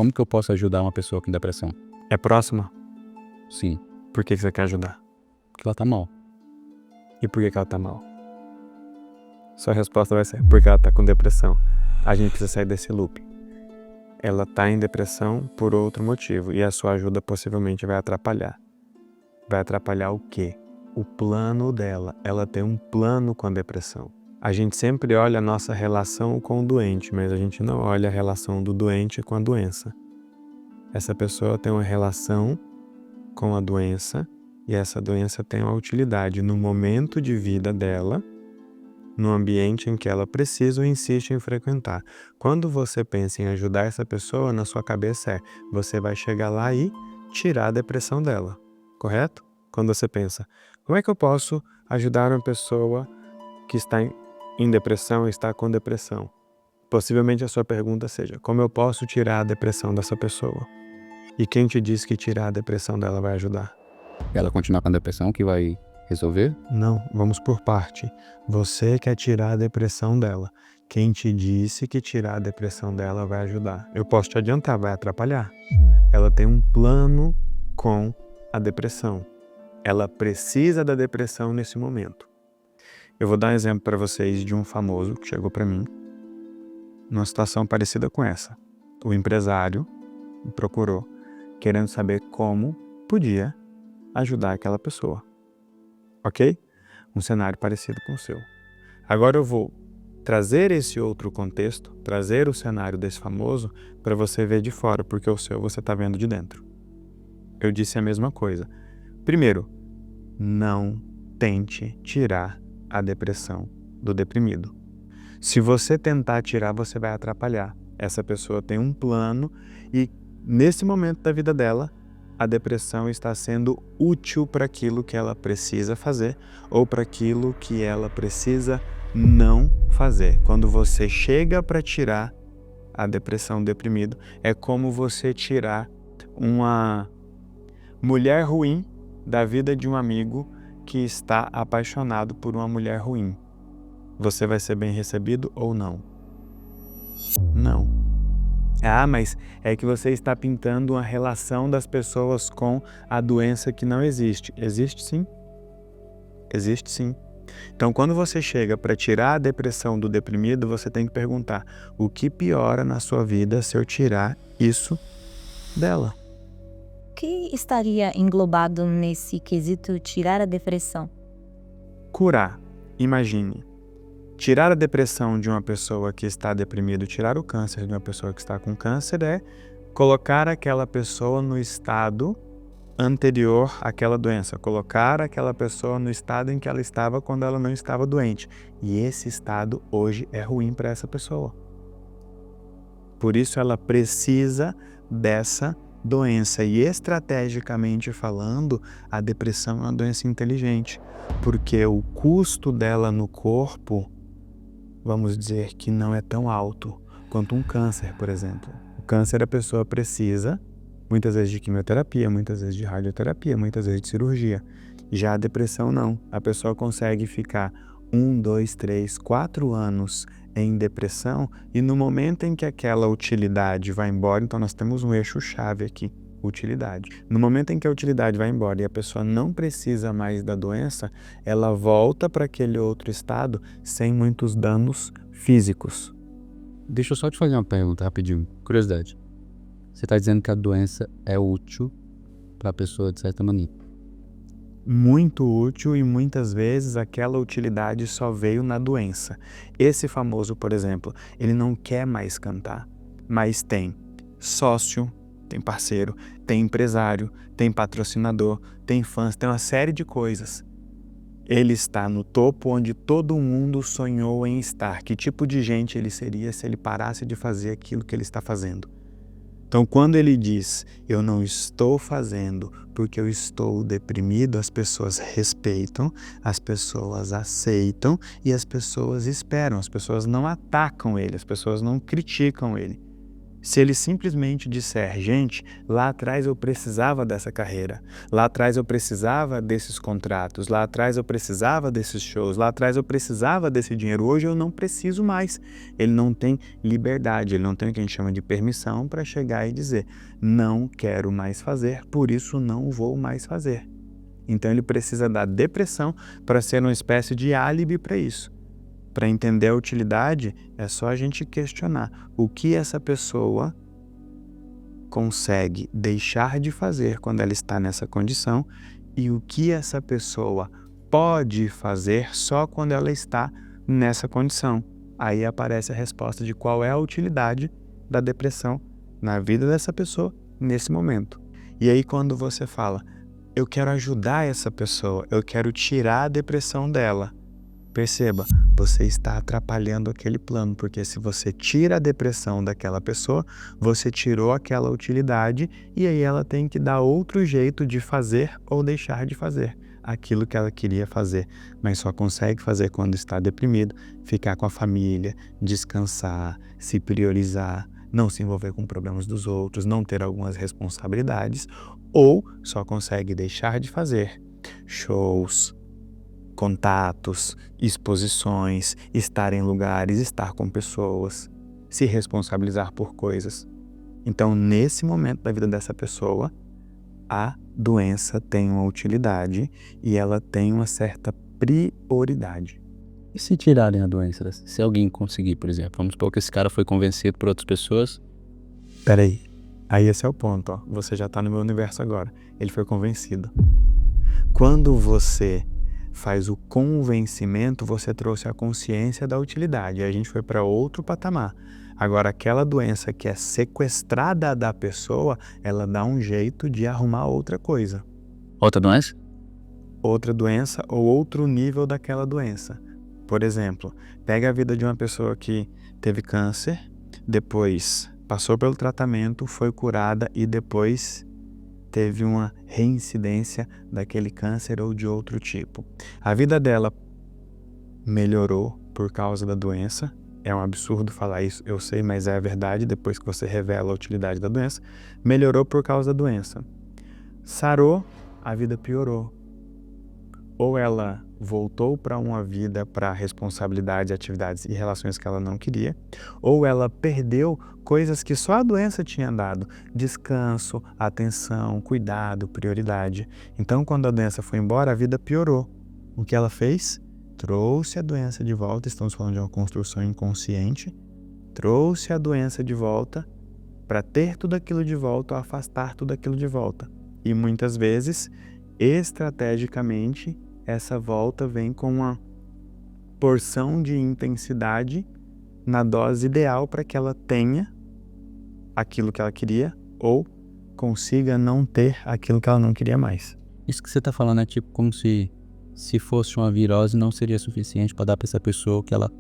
Como que eu posso ajudar uma pessoa com depressão? É próxima? Sim, Por que você quer ajudar? porque ela tá mal. E por que ela tá mal? Sua resposta vai ser porque ela tá com depressão. A gente precisa sair desse loop. Ela tá em depressão por outro motivo e a sua ajuda possivelmente vai atrapalhar. Vai atrapalhar o quê? O plano dela. Ela tem um plano com a depressão. A gente sempre olha a nossa relação com o doente, mas a gente não olha a relação do doente com a doença. Essa pessoa tem uma relação com a doença e essa doença tem uma utilidade no momento de vida dela, no ambiente em que ela precisa ou insiste em frequentar. Quando você pensa em ajudar essa pessoa, na sua cabeça você vai chegar lá e tirar a depressão dela, correto? Quando você pensa, como é que eu posso ajudar uma pessoa que está em depressão, está com depressão? Possivelmente a sua pergunta seja, como eu posso tirar a depressão dessa pessoa? E quem te disse que tirar a depressão dela vai ajudar? Ela continuar com a depressão que vai resolver? Não, vamos por parte. Você quer tirar a depressão dela. Quem te disse que tirar a depressão dela vai ajudar? Eu posso te adiantar, vai atrapalhar. Ela tem um plano com a depressão. Ela precisa da depressão nesse momento. Eu vou dar um exemplo para vocês de um famoso que chegou para mim numa situação parecida com essa. O empresário me procurou querendo saber como podia ajudar aquela pessoa. Ok? Um cenário parecido com o seu. Agora eu vou trazer esse outro contexto, trazer o cenário desse famoso para você ver de fora, porque o seu você está vendo de dentro. Eu disse a mesma coisa. Primeiro, não tente tirar a depressão do deprimido. Se você tentar tirar, você vai atrapalhar. Essa pessoa tem um plano e nesse momento da vida dela, a depressão está sendo útil para aquilo que ela precisa fazer ou para aquilo que ela precisa não fazer. Quando você chega para tirar a depressão do deprimido, é como você tirar uma mulher ruim da vida de um amigo que está apaixonado por uma mulher ruim. Você vai ser bem recebido ou não? Não. Ah, mas é que você está pintando uma relação das pessoas com a doença que não existe. Existe sim. Existe sim. Então, quando você chega para tirar a depressão do deprimido, você tem que perguntar: o que piora na sua vida se eu tirar isso dela? O que estaria englobado nesse quesito tirar a depressão? Curar. Imagine. Tirar a depressão de uma pessoa que está deprimida, tirar o câncer de uma pessoa que está com câncer é colocar aquela pessoa no estado anterior àquela doença, colocar aquela pessoa no estado em que ela estava quando ela não estava doente. E esse estado hoje é ruim para essa pessoa. Por isso ela precisa dessa doença. E estrategicamente falando, a depressão é uma doença inteligente, porque o custo dela no corpo, vamos dizer que não é tão alto quanto um câncer, por exemplo. O câncer a pessoa precisa, muitas vezes de quimioterapia, muitas vezes de radioterapia, muitas vezes de cirurgia. Já a depressão não. A pessoa consegue ficar 1, 2, 3, 4 anos em depressão e no momento em que aquela utilidade vai embora, então nós temos um eixo-chave aqui, utilidade. No momento em que a utilidade vai embora e a pessoa não precisa mais da doença, ela volta para aquele outro estado sem muitos danos físicos. Deixa eu só te fazer uma pergunta rapidinho, curiosidade. Você está dizendo que a doença é útil para a pessoa de certa maneira. Muito útil e muitas vezes aquela utilidade só veio na doença. Esse famoso, por exemplo, ele não quer mais cantar, mas tem sócio, tem parceiro, tem empresário, tem patrocinador, tem fãs, tem uma série de coisas. Ele está no topo onde todo mundo sonhou em estar. Que tipo de gente ele seria se ele parasse de fazer aquilo que ele está fazendo? Então, quando ele diz, eu não estou fazendo porque eu estou deprimido, as pessoas respeitam, as pessoas aceitam e as pessoas esperam. As pessoas não atacam ele, as pessoas não criticam ele. Se ele simplesmente disser, gente, lá atrás eu precisava dessa carreira, lá atrás eu precisava desses contratos, lá atrás eu precisava desses shows, lá atrás eu precisava desse dinheiro, hoje eu não preciso mais. Ele não tem liberdade, ele não tem o que a gente chama de permissão para chegar e dizer, não quero mais fazer, por isso não vou mais fazer. Então ele precisa da depressão para ser uma espécie de álibi para isso. Para entender a utilidade, é só a gente questionar o que essa pessoa consegue deixar de fazer quando ela está nessa condição e o que essa pessoa pode fazer só quando ela está nessa condição. Aí aparece a resposta de qual é a utilidade da depressão na vida dessa pessoa nesse momento. E aí quando você fala, eu quero ajudar essa pessoa, eu quero tirar a depressão dela, perceba, você está atrapalhando aquele plano, porque se você tira a depressão daquela pessoa, você tirou aquela utilidade e aí ela tem que dar outro jeito de fazer ou deixar de fazer aquilo que ela queria fazer, mas só consegue fazer quando está deprimido, ficar com a família, descansar, se priorizar, não se envolver com problemas dos outros, não ter algumas responsabilidades, ou só consegue deixar de fazer shows, contatos, exposições, estar em lugares, estar com pessoas, se responsabilizar por coisas. Então, nesse momento da vida dessa pessoa, a doença tem uma utilidade e ela tem uma certa prioridade. E se tirarem a doença? Se alguém conseguir, por exemplo, vamos supor que esse cara foi convencido por outras pessoas. Peraí, aí esse é o ponto, ó. Você já está no meu universo agora. Ele foi convencido. Quando você faz o convencimento, você trouxe a consciência da utilidade. Aí a gente foi para outro patamar. Agora, aquela doença que é sequestrada da pessoa, ela dá um jeito de arrumar outra coisa. Outra doença? Outra doença ou outro nível daquela doença. Por exemplo, pega a vida de uma pessoa que teve câncer, depois passou pelo tratamento, foi curada e depois teve uma reincidência daquele câncer ou de outro tipo. A vida dela melhorou por causa da doença. É um absurdo falar isso, eu sei, mas é a verdade depois que você revela a utilidade da doença. Melhorou por causa da doença. Sarou, a vida piorou. Ou ela voltou para uma vida para responsabilidades, atividades e relações que ela não queria, ou ela perdeu coisas que só a doença tinha dado, descanso, atenção, cuidado, prioridade. Então, quando a doença foi embora, a vida piorou. O que ela fez? Trouxe a doença de volta, estamos falando de uma construção inconsciente, trouxe a doença de volta para ter tudo aquilo de volta, afastar tudo aquilo de volta. E muitas vezes, estrategicamente, essa volta vem com uma porção de intensidade na dose ideal para que ela tenha aquilo que ela queria ou consiga não ter aquilo que ela não queria mais. Isso que você tá falando é tipo como se fosse uma virose não seria suficiente para dar para essa pessoa o que ela...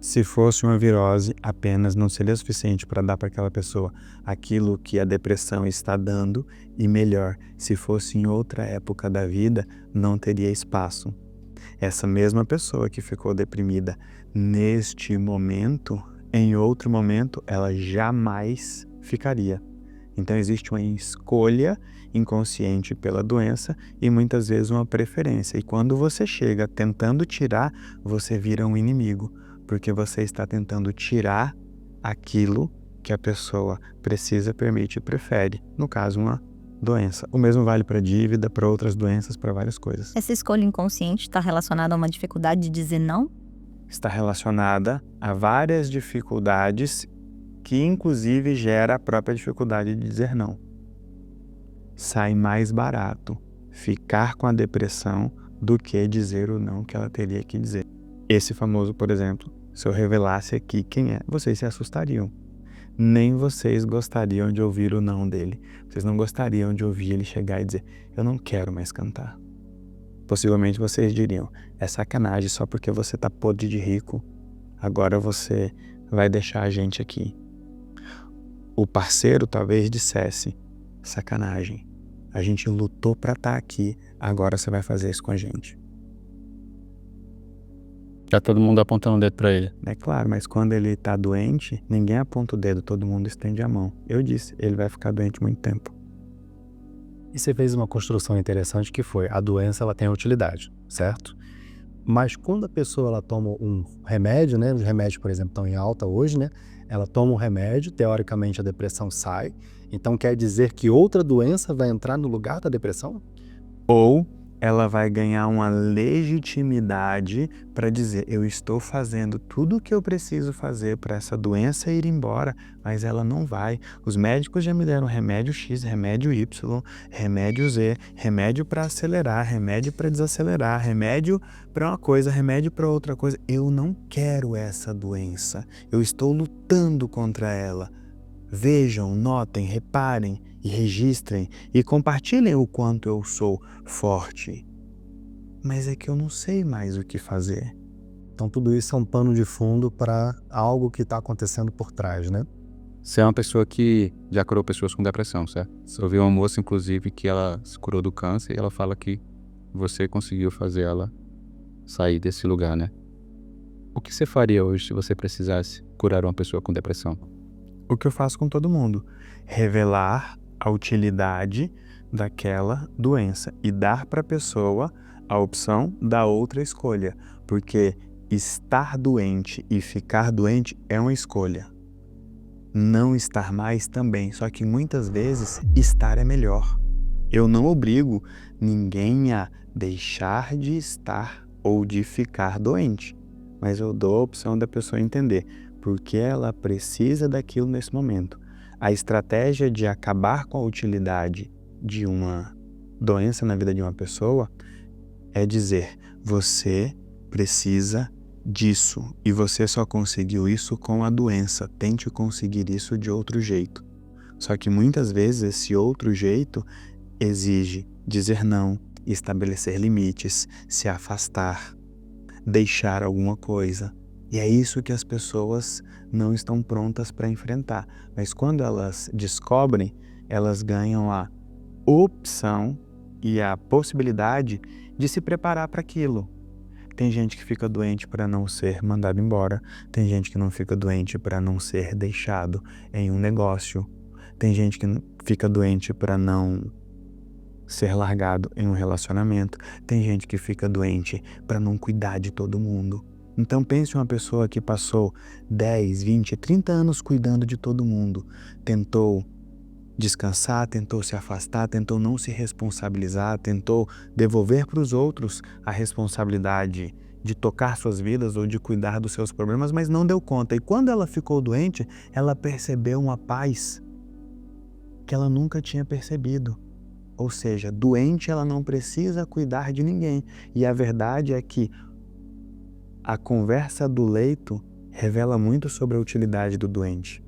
Se fosse uma virose, apenas não seria suficiente para dar para aquela pessoa aquilo que a depressão está dando e melhor, se fosse em outra época da vida, não teria espaço. Essa mesma pessoa que ficou deprimida neste momento, em outro momento, ela jamais ficaria. Então existe uma escolha inconsciente pela doença e muitas vezes uma preferência. E quando você chega tentando tirar, você vira um inimigo. Porque você está tentando tirar aquilo que a pessoa precisa, permite e prefere. No caso, uma doença. O mesmo vale para dívida, para outras doenças, para várias coisas. Essa escolha inconsciente está relacionada a uma dificuldade de dizer não? Está relacionada a várias dificuldades que inclusive gera a própria dificuldade de dizer não. Sai mais barato ficar com a depressão do que dizer o não que ela teria que dizer. Esse famoso, por exemplo, se eu revelasse aqui quem é, vocês se assustariam. Nem vocês gostariam de ouvir o não dele. Vocês não gostariam de ouvir ele chegar e dizer, eu não quero mais cantar. Possivelmente vocês diriam, é sacanagem só porque você tá podre de rico, agora você vai deixar a gente aqui. O parceiro talvez dissesse, sacanagem, a gente lutou pra estar aqui, agora você vai fazer isso com a gente. Já todo mundo apontando o dedo pra ele. É claro, mas quando ele tá doente, ninguém aponta o dedo, todo mundo estende a mão. Eu disse, ele vai ficar doente muito tempo. E você fez uma construção interessante que foi, a doença ela tem utilidade, certo? Mas quando a pessoa ela toma um remédio, né? Os remédios, por exemplo, estão em alta hoje, né? Ela toma um remédio, teoricamente a depressão sai. Então quer dizer que outra doença vai entrar no lugar da depressão? Ou ela vai ganhar uma legitimidade para dizer, eu estou fazendo tudo o que eu preciso fazer para essa doença ir embora, mas ela não vai. Os médicos já me deram remédio X, remédio Y, remédio Z, remédio para acelerar, remédio para desacelerar, remédio para uma coisa, remédio para outra coisa. Eu não quero essa doença, eu estou lutando contra ela. Vejam, notem, reparem e registrem e compartilhem o quanto eu sou forte. Mas é que eu não sei mais o que fazer. Então tudo isso é um pano de fundo para algo que está acontecendo por trás, né? Você é uma pessoa que já curou pessoas com depressão, certo? Você ouviu uma moça, inclusive, que ela se curou do câncer e ela fala que você conseguiu fazer ela sair desse lugar, né? O que você faria hoje se você precisasse curar uma pessoa com depressão? O que eu faço com todo mundo? Revelar a utilidade daquela doença e dar para a pessoa a opção da outra escolha, porque estar doente e ficar doente é uma escolha. Não estar mais também, só que muitas vezes estar é melhor. Eu não obrigo ninguém a deixar de estar ou de ficar doente, mas eu dou a opção da pessoa entender porque ela precisa daquilo nesse momento. A estratégia de acabar com a utilidade de uma doença na vida de uma pessoa é dizer, você precisa disso e você só conseguiu isso com a doença, tente conseguir isso de outro jeito. Só que muitas vezes esse outro jeito exige dizer não, estabelecer limites, se afastar, deixar alguma coisa. E é isso que as pessoas não estão prontas para enfrentar. Mas quando elas descobrem, elas ganham a opção e a possibilidade de se preparar para aquilo. Tem gente que fica doente para não ser mandado embora. Tem gente que não fica doente para não ser deixado em um negócio. Tem gente que fica doente para não ser largado em um relacionamento. Tem gente que fica doente para não cuidar de todo mundo. Então pense uma pessoa que passou 10, 20, 30 anos cuidando de todo mundo. Tentou descansar, tentou se afastar, tentou não se responsabilizar, tentou devolver para os outros a responsabilidade de tocar suas vidas ou de cuidar dos seus problemas, mas não deu conta. E quando ela ficou doente, ela percebeu uma paz que ela nunca tinha percebido. Ou seja, doente ela não precisa cuidar de ninguém. E a verdade é que a conversa do leito revela muito sobre a utilidade do doente.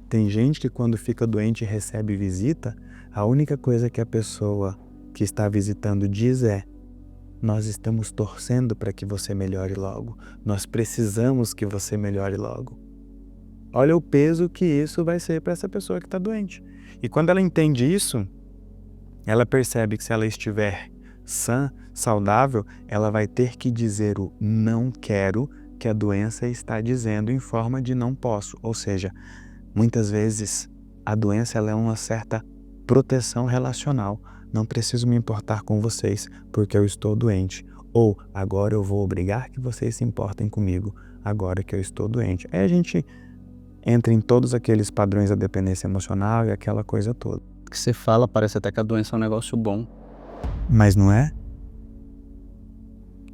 Tem gente que quando fica doente e recebe visita, a única coisa que a pessoa que está visitando diz é: nós estamos torcendo para que você melhore logo, nós precisamos que você melhore logo. Olha o peso que isso vai ser para essa pessoa que está doente. E quando ela entende isso, ela percebe que se ela estiver sã, saudável, ela vai ter que dizer o não quero que a doença está dizendo em forma de não posso. Ou seja, muitas vezes a doença ela é uma certa proteção relacional. Não preciso me importar com vocês porque eu estou doente. Ou agora eu vou obrigar que vocês se importem comigo agora que eu estou doente. Aí a gente entra em todos aqueles padrões da dependência emocional e aquela coisa toda. O que você fala parece até que a doença é um negócio bom. Mas não é?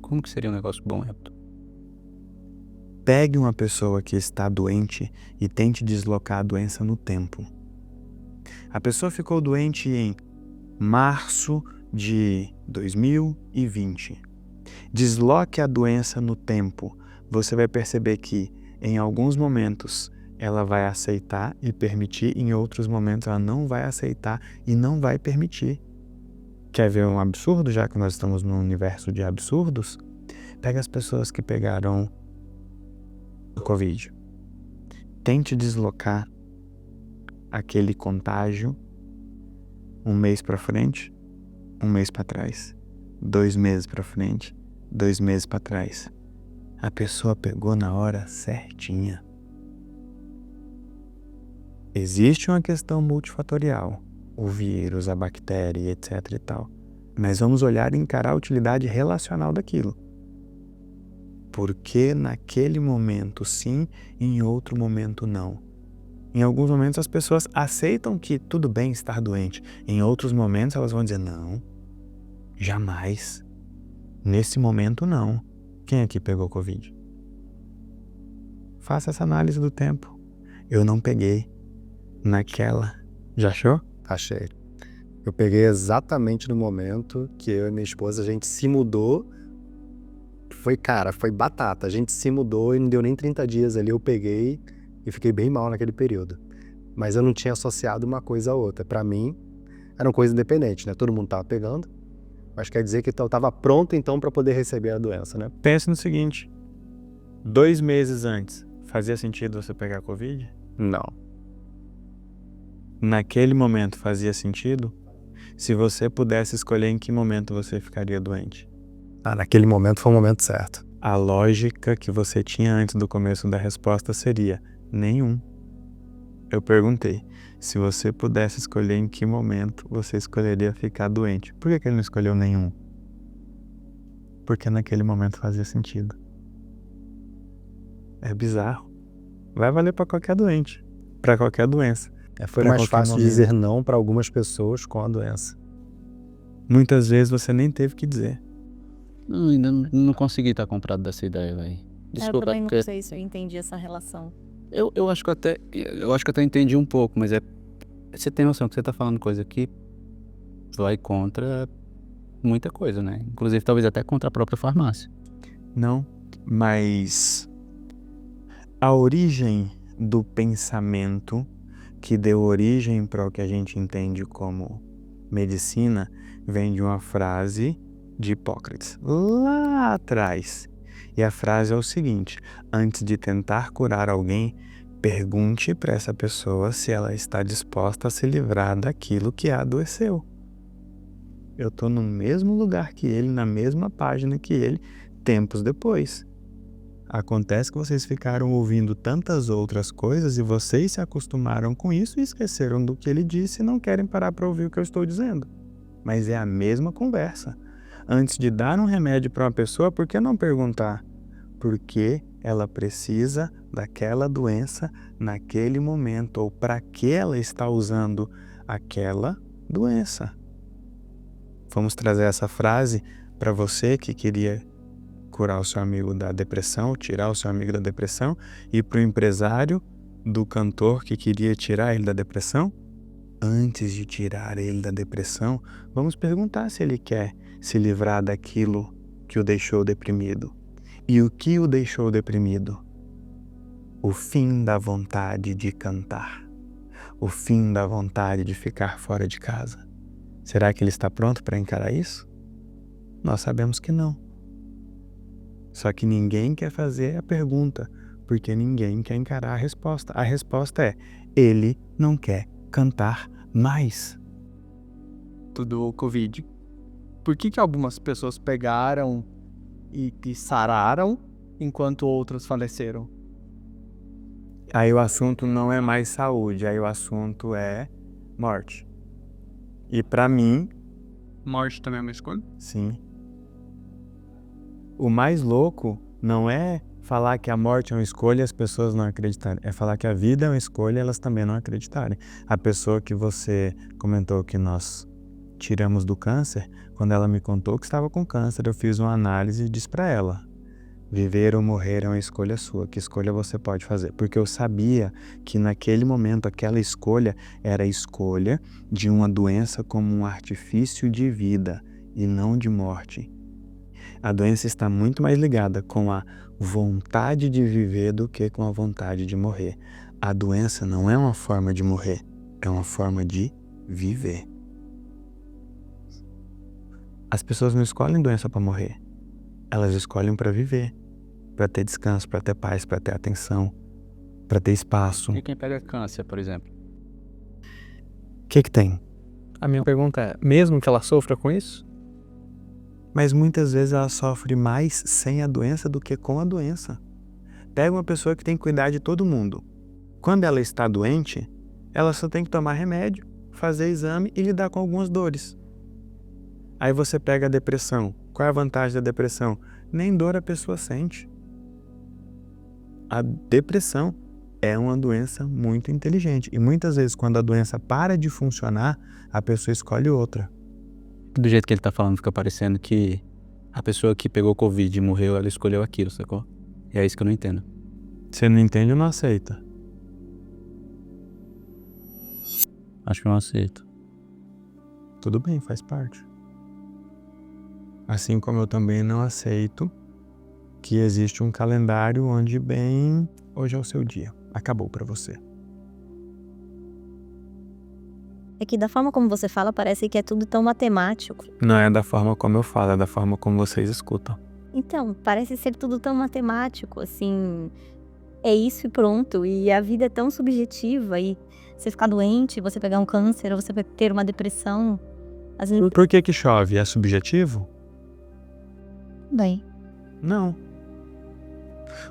Como que seria um negócio bom, Hector? Pegue uma pessoa que está doente e tente deslocar a doença no tempo. A pessoa ficou doente em março de 2020. Desloque a doença no tempo. Você vai perceber que em alguns momentos ela vai aceitar e permitir, em outros momentos ela não vai aceitar e não vai permitir. Quer ver um absurdo, já que nós estamos num universo de absurdos? Pega as pessoas que pegaram o Covid. Tente deslocar aquele contágio um mês para frente, um mês para trás, 2 meses para frente, 2 meses para trás. A pessoa pegou na hora certinha. Existe uma questão multifatorial, o vírus, a bactéria, etc e tal. Mas vamos olhar e encarar a utilidade relacional daquilo. Porque naquele momento sim, em outro momento não. Em alguns momentos as pessoas aceitam que tudo bem estar doente. Em outros momentos elas vão dizer, não, jamais. Nesse momento não. Quem aqui pegou Covid? Faça essa análise do tempo. Eu não peguei. Naquela. Já achou? Achei. Eu peguei exatamente no momento que eu e minha esposa, a gente se mudou. Foi batata. A gente se mudou e não deu nem 30 dias ali. Eu peguei e fiquei bem mal naquele período. Mas eu não tinha associado uma coisa a outra. Pra mim, era uma coisa independente, né? Todo mundo tava pegando. Mas quer dizer que eu tava pronto então pra poder receber a doença, né? Pense no seguinte. 2 meses antes, fazia sentido você pegar Covid? Não. Naquele momento fazia sentido? Se você pudesse escolher em que momento você ficaria doente? Naquele momento foi o momento certo. A lógica que você tinha antes do começo da resposta seria nenhum. Eu perguntei, se você pudesse escolher em que momento você escolheria ficar doente. Por que ele não escolheu nenhum? Porque naquele momento fazia sentido. É bizarro. Vai valer para qualquer doente, para qualquer doença. Foi Pra mais qualquer fácil momento. dizer não para algumas pessoas com a doença. Muitas vezes você nem teve que dizer. Não, ainda não consegui estar comprado dessa ideia, velho. Eu Desculpa, também não porque sei se eu entendi essa relação. eu acho que eu até entendi um pouco, mas você tem noção que você tá falando coisa que vai contra muita coisa, né? Inclusive talvez até contra a própria farmácia. Não, mas a origem do pensamento que deu origem para o que a gente entende como medicina vem de uma frase de Hipócrates, lá atrás. E a frase é o seguinte: antes de tentar curar alguém, pergunte para essa pessoa se ela está disposta a se livrar daquilo que a adoeceu. Eu estou no mesmo lugar que ele, na mesma página que ele, tempos depois. Acontece que vocês ficaram ouvindo tantas outras coisas e vocês se acostumaram com isso e esqueceram do que ele disse e não querem parar para ouvir o que eu estou dizendo. Mas é a mesma conversa. Antes de dar um remédio para uma pessoa, por que não perguntar por que ela precisa daquela doença naquele momento ou para que ela está usando aquela doença? Vamos trazer essa frase para você que queria curar o seu amigo da depressão, tirar o seu amigo da depressão, e para o empresário do cantor que queria tirar ele da depressão. Antes de tirar ele da depressão, vamos perguntar se ele quer se livrar daquilo que o deixou deprimido. E o que o deixou deprimido? O fim da vontade de cantar. O fim da vontade de ficar fora de casa. Será que ele está pronto para encarar isso? Nós sabemos que não. Só que ninguém quer fazer a pergunta, porque ninguém quer encarar a resposta. A resposta é, ele não quer cantar mais. Do Covid. Por que algumas pessoas pegaram e sararam, enquanto outras faleceram? Aí o assunto não é mais saúde, aí o assunto é morte. E para mim, Morte também é uma escolha? sim. O mais louco não é falar que a morte é uma escolha e as pessoas não acreditarem. É falar que a vida é uma escolha e elas também não acreditarem. A pessoa que você comentou que nós tiramos do câncer, quando ela me contou que estava com câncer, eu fiz uma análise e disse para ela: viver ou morrer é uma escolha sua. Que escolha você pode fazer? Porque eu sabia que naquele momento aquela escolha era a escolha de uma doença como um artifício de vida e não de morte. A doença está muito mais ligada com a vontade de viver do que com a vontade de morrer. A doença não é uma forma de morrer, é uma forma de viver. As pessoas não escolhem doença para morrer. Elas escolhem para viver, para ter descanso, para ter paz, para ter atenção, para ter espaço. E quem pega câncer, por exemplo? O que tem? A minha pergunta é, mesmo que ela sofra com isso? mas muitas vezes ela sofre mais sem a doença do que com a doença. Pega uma pessoa que tem que cuidar de todo mundo. Quando ela está doente, ela só tem que tomar remédio, fazer exame e lidar com algumas dores. Aí você pega a depressão. Qual é a vantagem da depressão? Nem dor a pessoa sente. A depressão é uma doença muito inteligente. E muitas vezes, quando a doença para de funcionar, a pessoa escolhe outra. Do jeito que ele tá falando, fica parecendo que a pessoa que pegou Covid e morreu, ela escolheu aquilo, sacou? E é isso que eu não entendo. Você não entende ou não aceita? Acho que eu não aceito. Tudo bem, faz parte. Assim como eu também não aceito que existe um calendário onde, bem, hoje é o seu dia. Acabou pra você. É que da forma como você fala, parece que é tudo tão matemático. Não é da forma como eu falo, é da forma como vocês escutam. Então, parece ser tudo tão matemático, assim, é isso e pronto. E a vida é tão subjetiva, e você ficar doente, você pegar um câncer, ou você ter uma depressão, às vezes... Por que chove? É subjetivo? Bem, Não.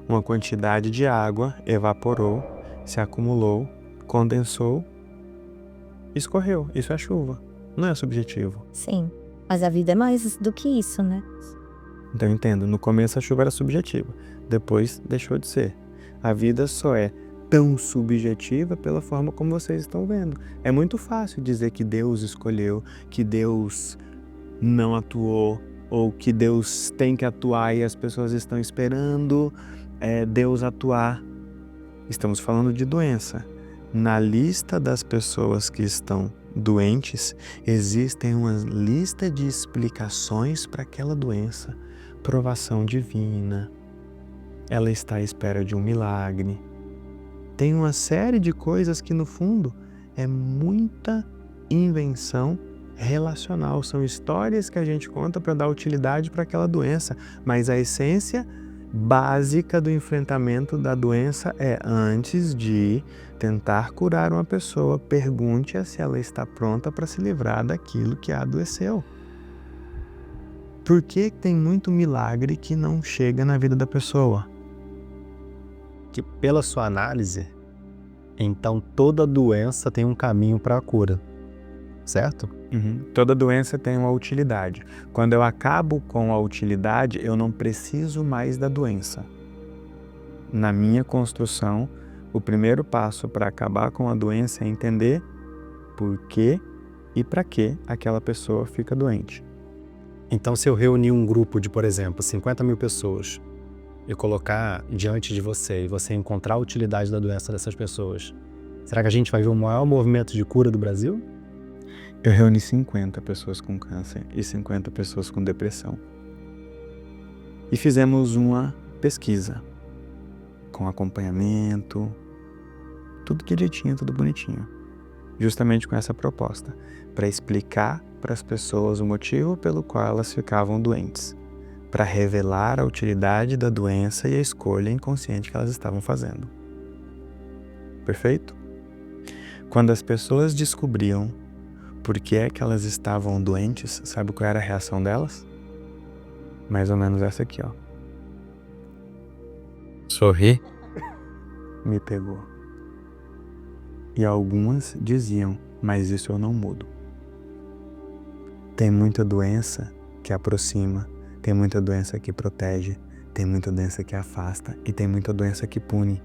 Uma quantidade de água evaporou, se acumulou, condensou, escorreu. Isso é chuva. Não é subjetivo. sim, mas a vida é mais do que isso, né? Então eu entendo, no começo a chuva era subjetiva, depois deixou de ser. A vida só é tão subjetiva pela forma como vocês estão vendo. É muito fácil dizer que Deus escolheu, que Deus não atuou, ou que Deus tem que atuar e as pessoas estão esperando Deus atuar. Estamos falando de doença. Na lista das pessoas que estão doentes, existem uma lista de explicações para aquela doença. Provação divina, ela está à espera de um milagre. Tem uma série de coisas que, no fundo, é muita invenção relacional. São histórias que a gente conta para dar utilidade para aquela doença, mas a essência básica do enfrentamento da doença é: antes de tentar curar uma pessoa, pergunte-a se ela está pronta para se livrar daquilo que a adoeceu. Por que tem muito milagre que não chega na vida da pessoa? Que pela sua análise, então toda doença tem um caminho para a cura, certo? Toda doença tem uma utilidade. Quando eu acabo com a utilidade, eu não preciso mais da doença. Na minha construção, o primeiro passo para acabar com a doença é entender por que e para que aquela pessoa fica doente. Então, se eu reunir um grupo de, por exemplo, 50 mil pessoas e colocar diante de você e você encontrar a utilidade da doença dessas pessoas, será que a gente vai ver o maior movimento de cura do Brasil? Eu reuni 50 pessoas com câncer e 50 pessoas com depressão. E fizemos uma pesquisa com acompanhamento, tudo direitinho, tudo bonitinho. Justamente com essa proposta, para explicar para as pessoas o motivo pelo qual elas ficavam doentes, para revelar a utilidade da doença e a escolha inconsciente que elas estavam fazendo. Perfeito? Quando as pessoas descobriam por que é que elas estavam doentes, sabe qual era a reação delas? Mais ou menos essa aqui, ó. Sorri? Me pegou. E algumas diziam: mas isso eu não mudo. Tem muita doença que aproxima, tem muita doença que protege, tem muita doença que afasta e tem muita doença que pune.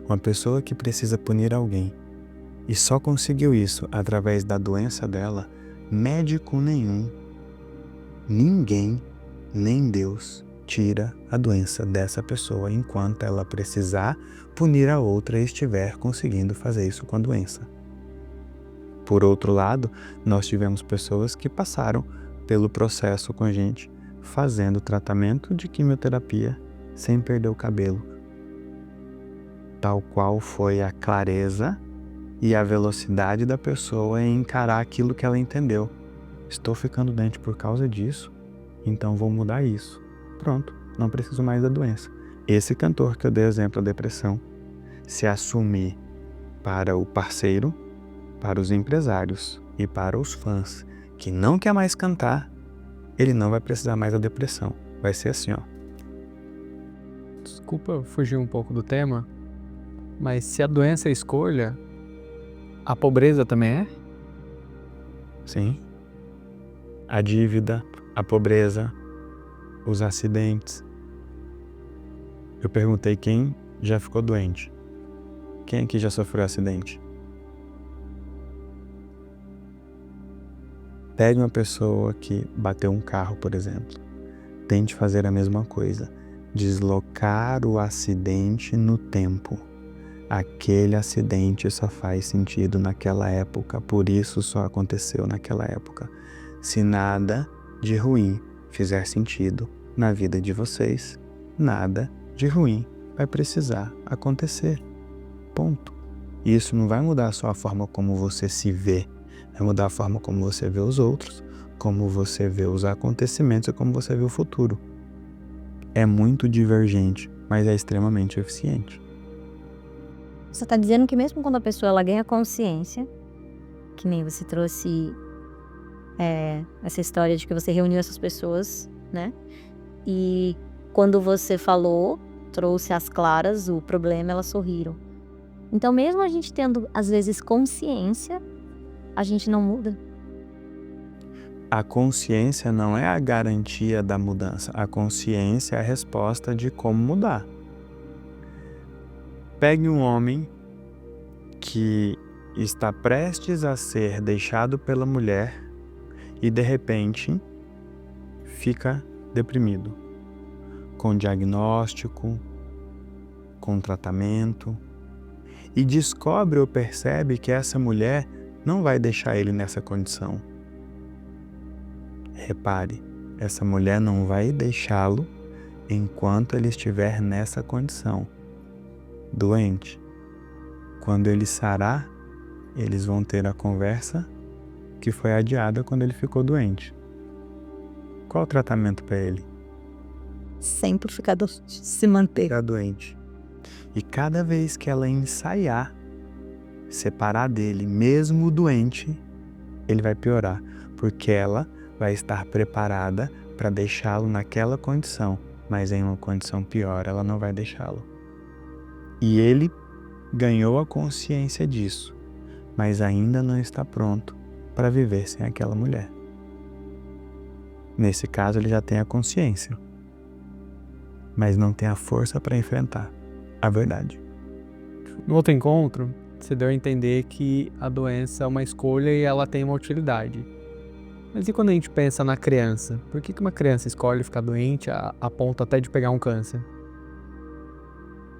Uma pessoa que precisa punir alguém e só conseguiu isso através da doença dela, médico nenhum, ninguém, nem Deus, tira a doença dessa pessoa enquanto ela precisar punir a outra e estiver conseguindo fazer isso com a doença. Por outro lado, nós tivemos pessoas que passaram pelo processo com a gente, fazendo tratamento de quimioterapia sem perder o cabelo, tal qual foi a clareza e a velocidade da pessoa em encarar aquilo que ela entendeu. Estou ficando doente por causa disso, então vou mudar isso. Pronto, não preciso mais da doença. Esse cantor que eu dei exemplo, a depressão, se assumir para o parceiro, para os empresários e para os fãs que não quer mais cantar, ele não vai precisar mais da depressão. Vai ser assim, ó. Desculpa fugir um pouco do tema, mas se a doença é escolha, a pobreza também é? Sim. A dívida, a pobreza, os acidentes. Eu perguntei quem já ficou doente. Quem aqui já sofreu acidente? Pegue uma pessoa que bateu um carro, por exemplo. Tente fazer a mesma coisa. Deslocar o acidente no tempo. Aquele acidente só faz sentido naquela época, por isso só aconteceu naquela época. Se nada de ruim fizer sentido na vida de vocês, nada de ruim vai precisar acontecer. Ponto. Isso não vai mudar só a forma como você se vê, vai mudar a forma como você vê os outros, como você vê os acontecimentos e como você vê o futuro. É muito divergente, mas é extremamente eficiente. Você está dizendo que mesmo quando a pessoa ela ganha consciência, que nem você trouxe essa história de que você reuniu essas pessoas, né? E quando você falou, trouxe às claras o problema, elas sorriram. Então mesmo a gente tendo às vezes consciência, a gente não muda. A consciência não é a garantia da mudança. A consciência é a resposta de como mudar. Pegue um homem que está prestes a ser deixado pela mulher e de repente fica deprimido, com diagnóstico, com tratamento, e descobre ou percebe que essa mulher não vai deixar ele nessa condição. Repare, essa mulher não vai deixá-lo enquanto ele estiver nessa condição, doente. Quando ele sarar, eles vão ter a conversa que foi adiada quando ele ficou doente. Qual o tratamento para ele? Sempre se manter. Ficar doente. E cada vez que ela ensaiar separar dele, mesmo doente, ele vai piorar, porque ela vai estar preparada para deixá-lo naquela condição, mas em uma condição pior ela não vai deixá-lo. E ele ganhou a consciência disso, mas ainda não está pronto para viver sem aquela mulher. Nesse caso ele já tem a consciência, mas não tem a força para enfrentar a verdade. No outro encontro, você deu a entender que a doença é uma escolha e ela tem uma utilidade. Mas e quando a gente pensa na criança? Por que uma criança escolhe ficar doente a ponto até de pegar um câncer?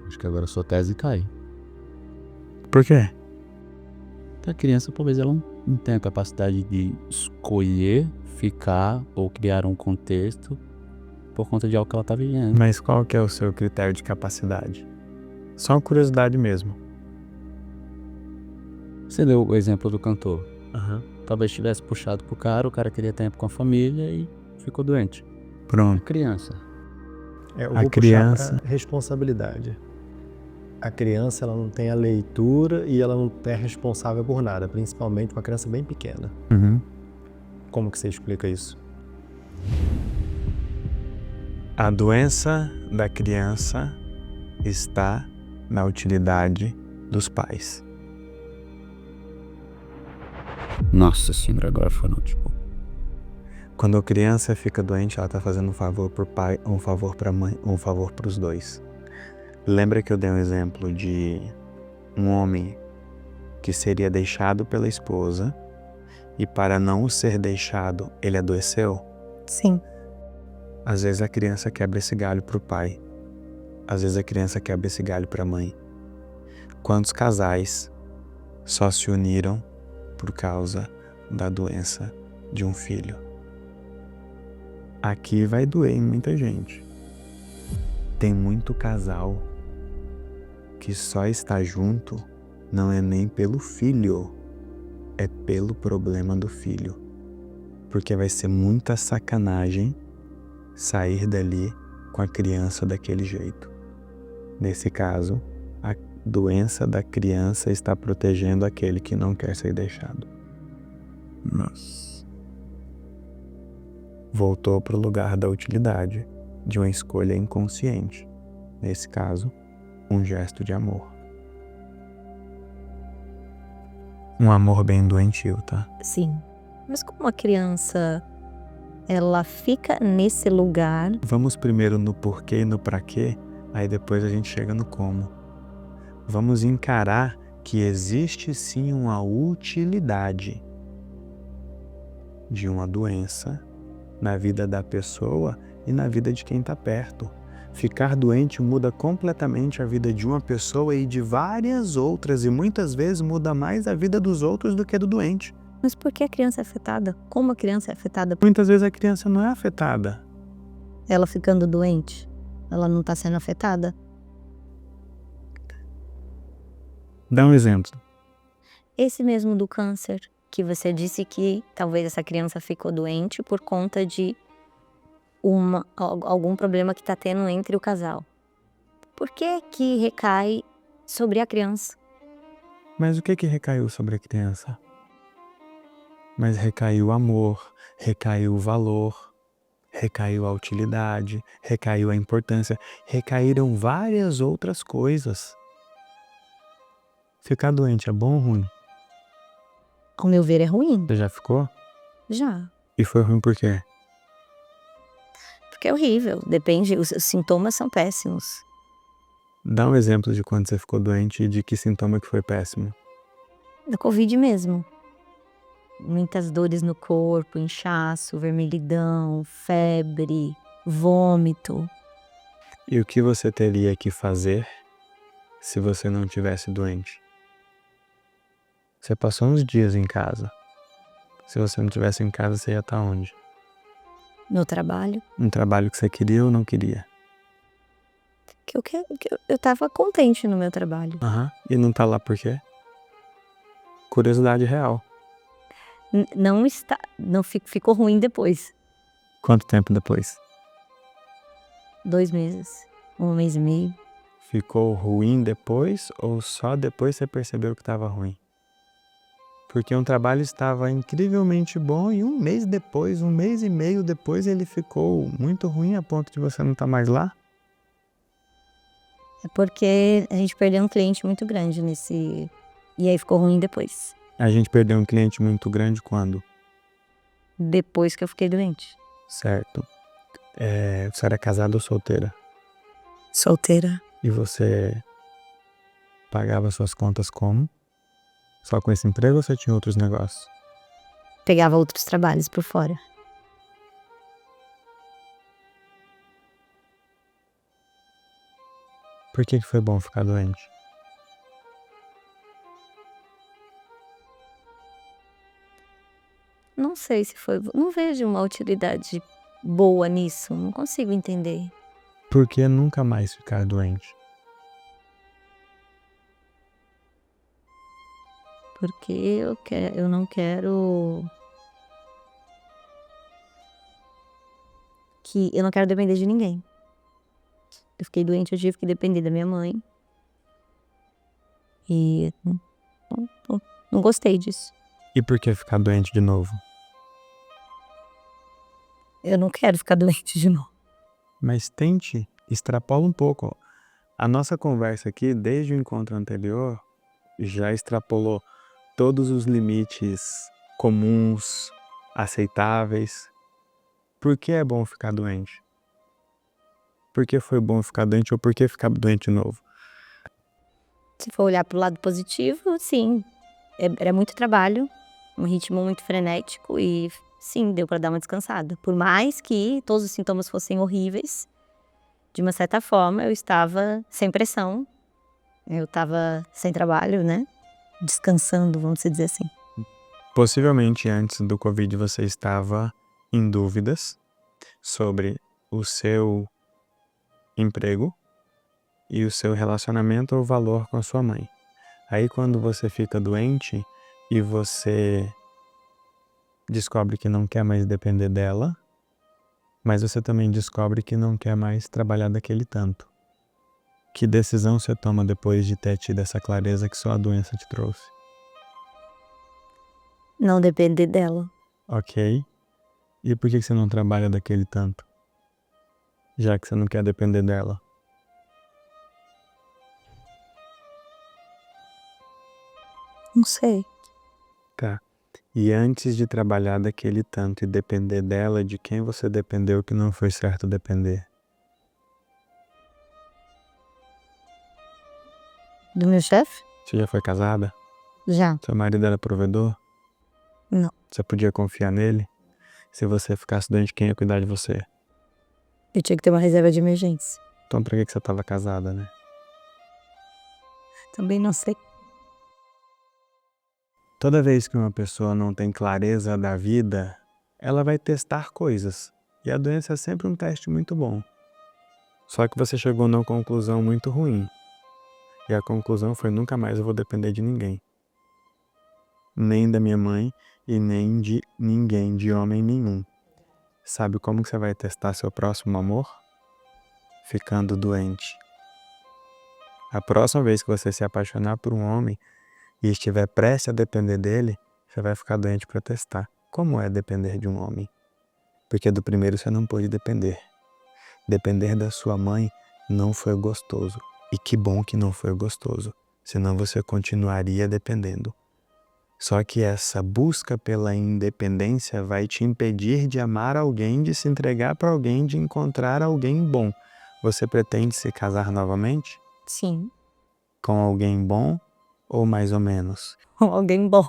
Acho que agora a sua tese cai. Por quê? Porque a criança, talvez, ela não tenha a capacidade de escolher ficar ou criar um contexto por conta de algo que ela está vivendo. Mas qual que é o seu critério de capacidade? Só uma curiosidade mesmo. Você deu o exemplo do cantor. Uhum. Talvez tivesse puxado pro cara, o cara queria tempo com a família e ficou doente. Pronto. Criança. Eu A vou criança- puxar pra responsabilidade. A criança ela não tem a leitura e ela não é responsável por nada, principalmente uma criança bem pequena. Uhum. Como que você explica isso? A doença da criança está na utilidade dos pais. Nossa senhora, agora foi no tipo. Quando a criança fica doente, ela está fazendo um favor para o pai, um favor para a mãe, um favor para os dois. Lembra que eu dei um exemplo de um homem que seria deixado pela esposa e para não ser deixado, ele adoeceu? Sim. Às vezes a criança quebra esse galho para o pai. Às vezes a criança quebra esse galho para a mãe. Quantos casais só se uniram por causa da doença de um filho? Aqui vai doer em muita gente. Tem muito casal que só está junto não é nem pelo filho, é pelo problema do filho. Porque vai ser muita sacanagem sair dali com a criança daquele jeito. Nesse caso, a doença da criança está protegendo aquele que não quer ser deixado. Nossa. Voltou para o lugar da utilidade, de uma escolha inconsciente. Nesse caso, um gesto de amor. Um amor bem doentio, tá? Sim. Mas como a criança, ela fica nesse lugar, Vamos primeiro no porquê e no pra quê, aí depois a gente chega no como. Vamos encarar que existe sim uma utilidade de uma doença na vida da pessoa e na vida de quem está perto. Ficar doente muda completamente a vida de uma pessoa e de várias outras, e muitas vezes muda mais a vida dos outros do que a do doente. mas por que a criança é afetada? Como a criança é afetada? Muitas vezes a criança não é afetada. Ela ficando doente, ela não está sendo afetada? Dá um exemplo. Esse mesmo do câncer, que você disse que talvez essa criança ficou doente por conta de algum problema que está tendo entre o casal. Por que recai sobre a criança? Mas o que recaiu sobre a criança? Mas recaiu o amor, recaiu o valor, recaiu a utilidade, recaiu a importância, recaíram várias outras coisas. Ficar doente é bom ou ruim? Ao meu ver, é ruim. Você já ficou? Já. E foi ruim por quê? Porque é horrível. Depende, os sintomas são péssimos. Dá um exemplo de quando você ficou doente e de que sintoma que foi péssimo. Da Covid mesmo. Muitas dores no corpo, inchaço, vermelhidão, febre, vômito. E o que você teria que fazer se você não tivesse doente? Você passou uns dias em casa. Se você não estivesse em casa, você ia estar onde? No trabalho. Um trabalho que você queria ou não queria? Eu tava contente no meu trabalho. E não tá lá por quê? Curiosidade real. Não está. Não ficou ruim depois. Quanto tempo depois? 2 meses. 1 mês e meio. Ficou ruim depois ou só depois você percebeu que estava ruim? Porque um trabalho estava incrivelmente bom e 1 mês depois, 1 mês e meio depois, ele ficou muito ruim a ponto de você não estar mais lá? É porque a gente perdeu um cliente muito grande nesse. E aí ficou ruim depois. A gente perdeu um cliente muito grande quando? Depois que eu fiquei doente. Certo. Você era casada ou solteira? Solteira. E você pagava suas contas como? Só com esse emprego ou você tinha outros negócios? Pegava outros trabalhos por fora. Por que foi bom ficar doente? Não sei se foi. Não vejo uma utilidade boa nisso. Não consigo entender. Por que nunca mais ficar doente? Porque eu não quero. Eu não quero depender de ninguém. Eu fiquei doente, eu tive que depender da minha mãe. E não gostei disso. E por que ficar doente de novo? Eu não quero ficar doente de novo. Mas tente, extrapola um pouco. A nossa conversa aqui, desde o encontro anterior, já extrapolou todos os limites comuns, aceitáveis. Por que é bom ficar doente? Por que foi bom ficar doente ou por que ficar doente de novo? Se for olhar pro lado positivo, sim. Era muito trabalho, um ritmo muito frenético e sim, deu pra dar uma descansada. Por mais que todos os sintomas fossem horríveis, de uma certa forma eu estava sem pressão, eu estava sem trabalho, né? Descansando, vamos dizer assim. Possivelmente antes do Covid você estava em dúvidas sobre o seu emprego e o seu relacionamento ou valor com a sua mãe. Aí quando você fica doente e você descobre que não quer mais depender dela, mas você também descobre que não quer mais trabalhar daquele tanto. Que decisão você toma depois de ter tido essa clareza que só a doença te trouxe? Não depender dela. Ok. E por que você não trabalha daquele tanto? Já que você não quer depender dela. Não sei. Tá. E antes de trabalhar daquele tanto e depender dela, de quem você dependeu que não foi certo depender? Do meu chefe? Você já foi casada? Já. Seu marido era provedor? Não. Você podia confiar nele? Se você ficasse doente, quem ia cuidar de você? Eu tinha que ter uma reserva de emergência. Então pra que você tava casada, né? Também não sei. Toda vez que uma pessoa não tem clareza da vida, ela vai testar coisas. E a doença é sempre um teste muito bom. Só que você chegou numa conclusão muito ruim. E a conclusão foi: nunca mais eu vou depender de ninguém. Nem da minha mãe e nem de ninguém, de homem nenhum. Sabe como que você vai testar seu próximo amor? Ficando doente. A próxima vez que você se apaixonar por um homem e estiver prestes a depender dele, você vai ficar doente para testar. Como é depender de um homem? Porque do primeiro você não pôde depender. Depender da sua mãe não foi gostoso. E que bom que não foi gostoso, senão você continuaria dependendo. Só que essa busca pela independência vai te impedir de amar alguém, de se entregar para alguém, de encontrar alguém bom. Você pretende se casar novamente? Sim. Com alguém bom ou mais ou menos? Alguém bom.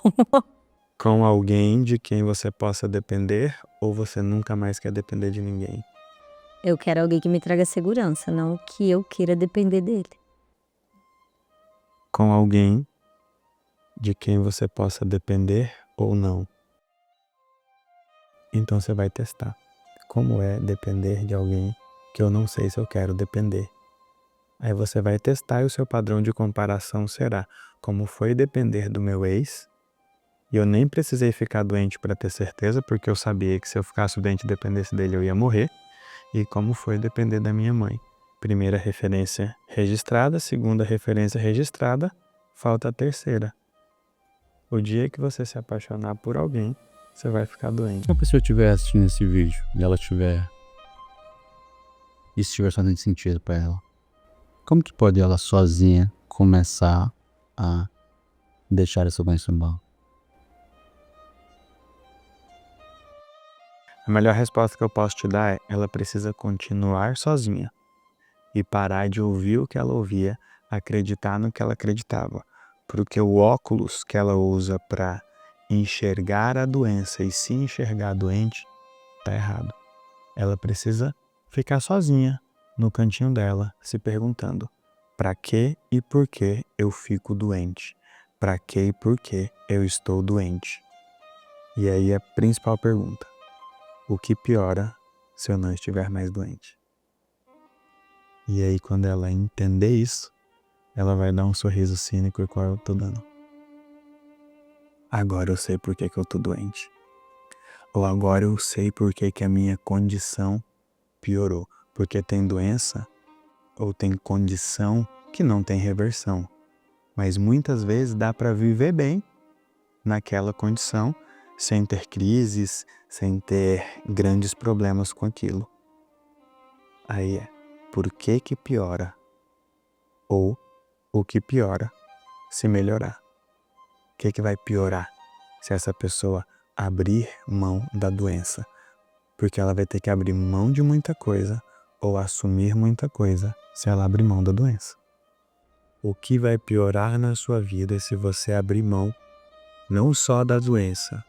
Com alguém de quem você possa depender ou você nunca mais quer depender de ninguém? Eu quero alguém que me traga segurança, não que eu queira depender dele. Com alguém de quem você possa depender ou não? Então você vai testar. Como é depender de alguém que eu não sei se eu quero depender? Aí você vai testar e o seu padrão de comparação será: como foi depender do meu ex? E eu nem precisei ficar doente para ter certeza, porque eu sabia que se eu ficasse doente e dependesse dele eu ia morrer. E como foi depender da minha mãe? Primeira referência registrada, segunda referência registrada, falta a terceira. O dia que você se apaixonar por alguém, você vai ficar doente. Se uma pessoa estiver assistindo esse vídeo e ela tiver... Isso estiver fazendo sentido pra ela, como que pode ela sozinha começar a deixar essa doença embora? A melhor resposta que eu posso te dar é: ela precisa continuar sozinha e parar de ouvir o que ela ouvia, acreditar no que ela acreditava. Porque o óculos que ela usa para enxergar a doença e se enxergar doente tá errado. Ela precisa ficar sozinha no cantinho dela, se perguntando: para que e por que eu fico doente? Para que e por que eu estou doente? E aí a principal pergunta: o que piora se eu não estiver mais doente? E aí, quando ela entender isso, ela vai dar um sorriso cínico igual eu tô dando. Agora eu sei por que eu tô doente. Ou agora eu sei por que a minha condição piorou. Porque tem doença ou tem condição que não tem reversão. Mas muitas vezes dá para viver bem naquela condição, sem ter crises, sem ter grandes problemas com aquilo. Aí é: por que piora? Ou o que piora se melhorar? O que vai piorar se essa pessoa abrir mão da doença? Porque ela vai ter que abrir mão de muita coisa ou assumir muita coisa se ela abrir mão da doença. O que vai piorar na sua vida se você abrir mão não só da doença,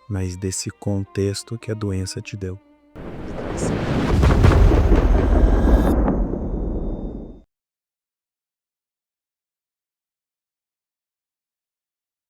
mas desse contexto que a doença te deu?